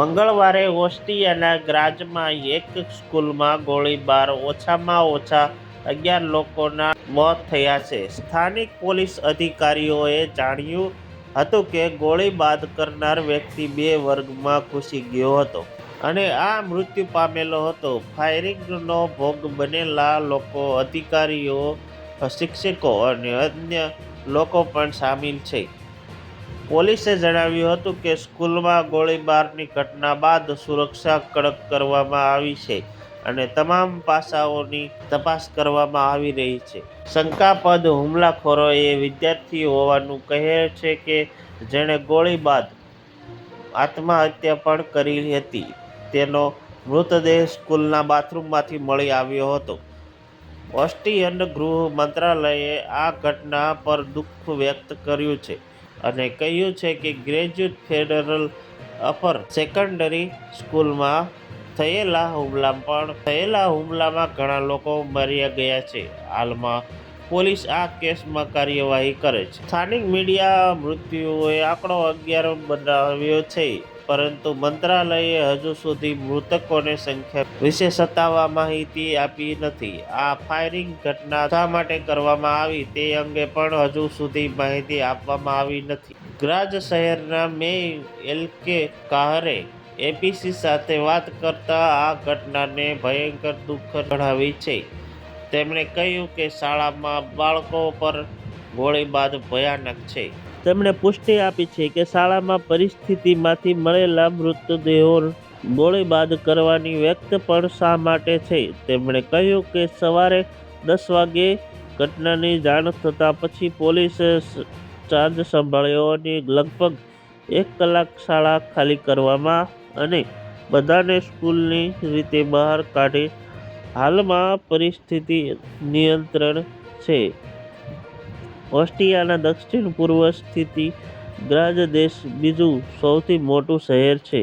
મંગળવારે ઓસ્ટ્રિયાના ગ્રાઝમાં એક સ્કૂલમાં ગોળીબાર, ઓછામાં ઓછા 11 લોકોના મોત થયા છે. સ્થાનિક પોલીસ અધિકારીઓએ જણાવ્યું હતું કે ગોળીબાર કરનાર વ્યક્તિ 2 વર્ગમાં ઘૂસી ગયો હતો અને આ મૃત્યુ પામેલો હતો. ફાયરિંગનો ભોગ બનેલા લોકો અધિકારીઓ, શિક્ષકો અને અન્ય લોકો પણ સામેલ છે. પોલીસે જણાવ્યું હતું કે સ્કૂલમાં ગોળીબારની ઘટના બાદ સુરક્ષા કડક કરવામાં આવી છે અને તમામ પાસાઓની તપાસ કરવામાં આવી રહી છે. શંકાસ્પદ હુમલાખોર એ વિદ્યાર્થી હોવાનું કહે છે કે જેણે ગોળી બાદ આત્મહત્યા પણ કરી હતી. તેનો મૃતદેહ સ્કૂલના બાથરૂમમાંથી મળી આવ્યો હતો. ઓસ્ટ્રિયન ગૃહ મંત્રાલયે આ ઘટના પર દુઃખ વ્યક્ત કર્યું છે અને કહ્યું છે કે ગ્રેજ્યુએટ ફેડરલ અપર સેકન્ડરી સ્કૂલમાં થયેલા હુમલામાં ઘણા લોકો માર્યા ગયા છે. હાલમાં પોલીસ આ કેસમાં કાર્યવાહી કરે છે. સ્થાનિક મીડિયા મૃત્યુનો આંકડો 11 બનાવ્યો છે, પરંતુ મંત્રાલયે હજુ સુધી મૃતકોની સંખ્યા વિશે સત્તાવાર માહિતી આપી નથી. આ ફાયરિંગ ઘટના શા માટે કરવામાં આવી તે અંગે પણ હજુ સુધી માહિતી આપવામાં આવી નથી. ગ્રાઝ શહેરના મેયર એલ્કે કાહરે એબીસી સાથે વાત કરતા આ ઘટનાને ભયંકર દુઃખદ ગણાવી છે. તેમણે કહ્યું કે શાળામાં બાળકો પર ગોળીબાર ભયાનક છે. તેમણે પુષ્ટિ આપી છે કે શાળામાં પરિસ્થિતિમાંથી મળેલા મૃતદેહો ગોળીબાર કરવાની વ્યક્તિ પણ શા માટે છે. તેમણે કહ્યું કે સવારે 10 વાગ્યે ઘટનાની જાણ થતાં પછી પોલીસે ચાર્જ સંભાળ્યો અને લગભગ 1 કલાક શાળા ખાલી કરવામાં અને બધાને સ્કૂલની રીતે બહાર કાઢી. હાલમાં પરિસ્થિતિ નિયંત્રણ છે. ઓસ્ટ્રિયાના દક્ષિણ પૂર્વ સ્થિત ગ્રાઝ દેશનું બીજું સૌથી મોટું શહેર છે.